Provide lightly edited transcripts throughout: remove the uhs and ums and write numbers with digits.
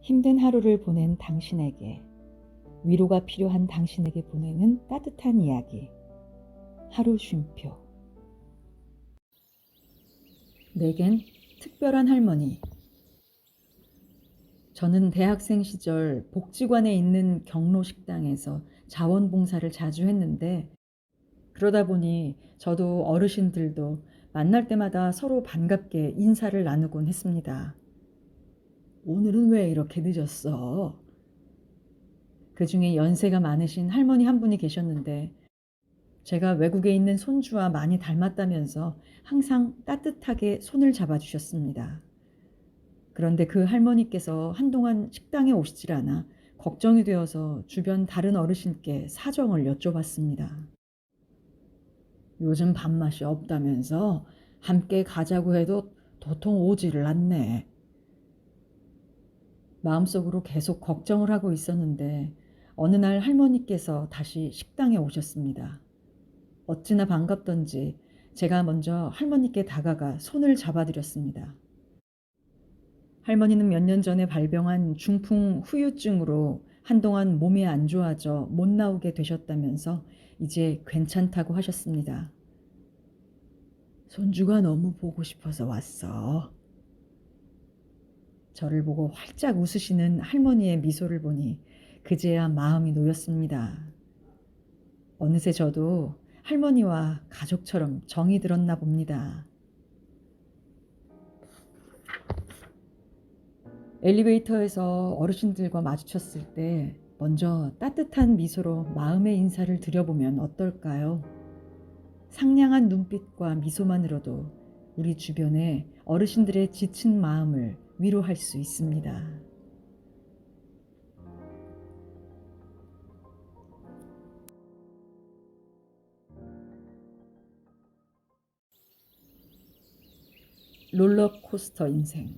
힘든 하루를 보낸 당신에게, 위로가 필요한 당신에게 보내는 따뜻한 이야기. 하루 쉼표. 내겐 특별한 할머니. 저는 대학생 시절 복지관에 있는 경로 식당에서 자원봉사를 자주 했는데, 그러다 보니 저도 어르신들도 만날 때마다 서로 반갑게 인사를 나누곤 했습니다. 오늘은 왜 이렇게 늦었어? 그 중에 연세가 많으신 할머니 한 분이 계셨는데, 제가 외국에 있는 손주와 많이 닮았다면서 항상 따뜻하게 손을 잡아주셨습니다. 그런데 그 할머니께서 한동안 식당에 오시질 않아 걱정이 되어서 주변 다른 어르신께 사정을 여쭤봤습니다. 요즘 밥맛이 없다면서 함께 가자고 해도 도통 오지를 않네. 마음속으로 계속 걱정을 하고 있었는데 어느 날 할머니께서 다시 식당에 오셨습니다. 어찌나 반갑던지 제가 먼저 할머니께 다가가 손을 잡아드렸습니다. 할머니는 몇 년 전에 발병한 중풍 후유증으로 한동안 몸이 안 좋아져 못 나오게 되셨다면서 이제 괜찮다고 하셨습니다. 손주가 너무 보고 싶어서 왔어. 저를 보고 활짝 웃으시는 할머니의 미소를 보니 그제야 마음이 놓였습니다. 어느새 저도 할머니와 가족처럼 정이 들었나 봅니다. 엘리베이터에서 어르신들과 마주쳤을 때 먼저 따뜻한 미소로 마음의 인사를 드려보면 어떨까요? 상냥한 눈빛과 미소만으로도 우리 주변의 어르신들의 지친 마음을 위로할 수 있습니다. 롤러코스터 인생.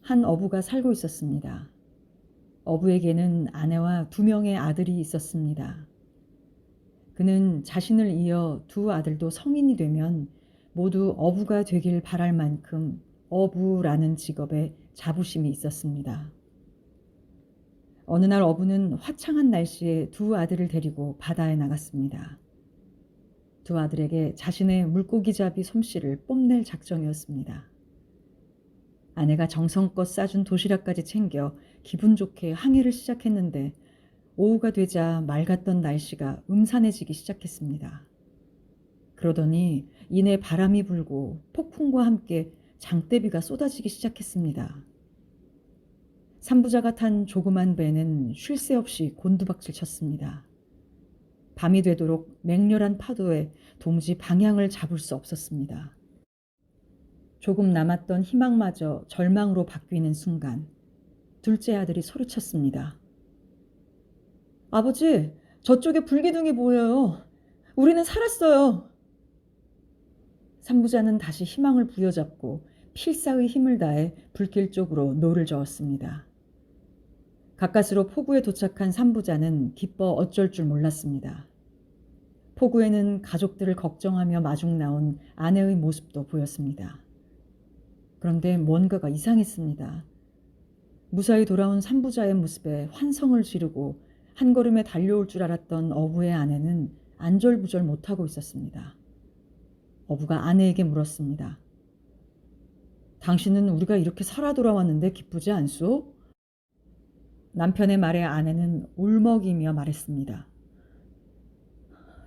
한 어부가 살고 있었습니다. 어부에게는 아내와 2명의 아들이 있었습니다. 그는 자신을 이어 2 아들도 성인이 되면 모두 어부가 되길 바랄 만큼 어부라는 직업에 자부심이 있었습니다. 어느 날 어부는 화창한 날씨에 2 아들을 데리고 바다에 나갔습니다. 2 아들에게 자신의 물고기잡이 솜씨를 뽐낼 작정이었습니다. 아내가 정성껏 싸준 도시락까지 챙겨 기분 좋게 항해를 시작했는데 오후가 되자 맑았던 날씨가 음산해지기 시작했습니다. 그러더니 이내 바람이 불고 폭풍과 함께 장대비가 쏟아지기 시작했습니다. 삼부자가 탄 조그만 배는 쉴 새 없이 곤두박질 쳤습니다. 밤이 되도록 맹렬한 파도에 도무지 방향을 잡을 수 없었습니다. 조금 남았던 희망마저 절망으로 바뀌는 순간 둘째 아들이 소리쳤습니다. 아버지, 저쪽에 불기둥이 보여요. 우리는 살았어요. 삼부자는 다시 희망을 부여잡고 필사의 힘을 다해 불길 쪽으로 노를 저었습니다. 가까스로 포구에 도착한 삼부자는 기뻐 어쩔 줄 몰랐습니다. 포구에는 가족들을 걱정하며 마중 나온 아내의 모습도 보였습니다. 그런데 뭔가가 이상했습니다. 무사히 돌아온 삼부자의 모습에 환성을 지르고 한 걸음에 달려올 줄 알았던 어부의 아내는 안절부절 못하고 있었습니다. 어부가 아내에게 물었습니다. 당신은 우리가 이렇게 살아 돌아왔는데 기쁘지 않소? 남편의 말에 아내는 울먹이며 말했습니다.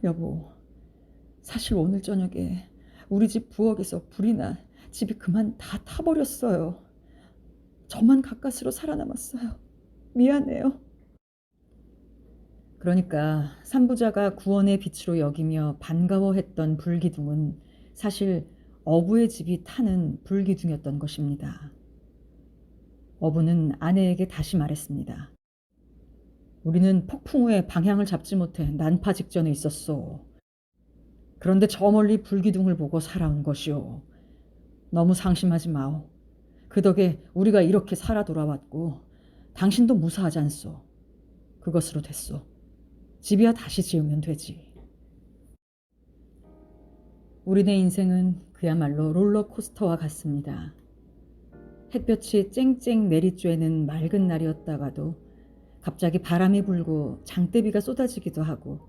여보, 사실 오늘 저녁에 우리 집 부엌에서 불이 나 집이 그만 다 타버렸어요. 저만 가까스로 살아남았어요. 미안해요. 그러니까 삼부자가 구원의 빛으로 여기며 반가워했던 불기둥은 사실 어부의 집이 타는 불기둥이었던 것입니다. 어부는 아내에게 다시 말했습니다. 우리는 폭풍 후에 방향을 잡지 못해 난파 직전에 있었소. 그런데 저 멀리 불기둥을 보고 살아온 것이오. 너무 상심하지 마오. 그 덕에 우리가 이렇게 살아 돌아왔고 당신도 무사하지 않소. 그것으로 됐소. 집이야 다시 지으면 되지. 우리네 인생은 그야말로 롤러코스터와 같습니다. 햇볕이 쨍쨍 내리쬐는 맑은 날이었다가도 갑자기 바람이 불고 장대비가 쏟아지기도 하고,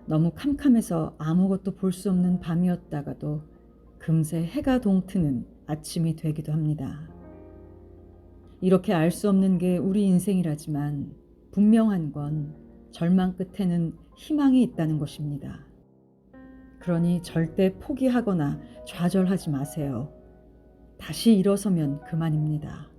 너무 캄캄해서 아무것도 볼 수 없는 밤이었다가도 금세 해가 동트는 아침이 되기도 합니다. 이렇게 알 수 없는 게 우리 인생이라지만 분명한 건 절망 끝에는 희망이 있다는 것입니다. 그러니 절대 포기하거나 좌절하지 마세요. 다시 일어서면 그만입니다.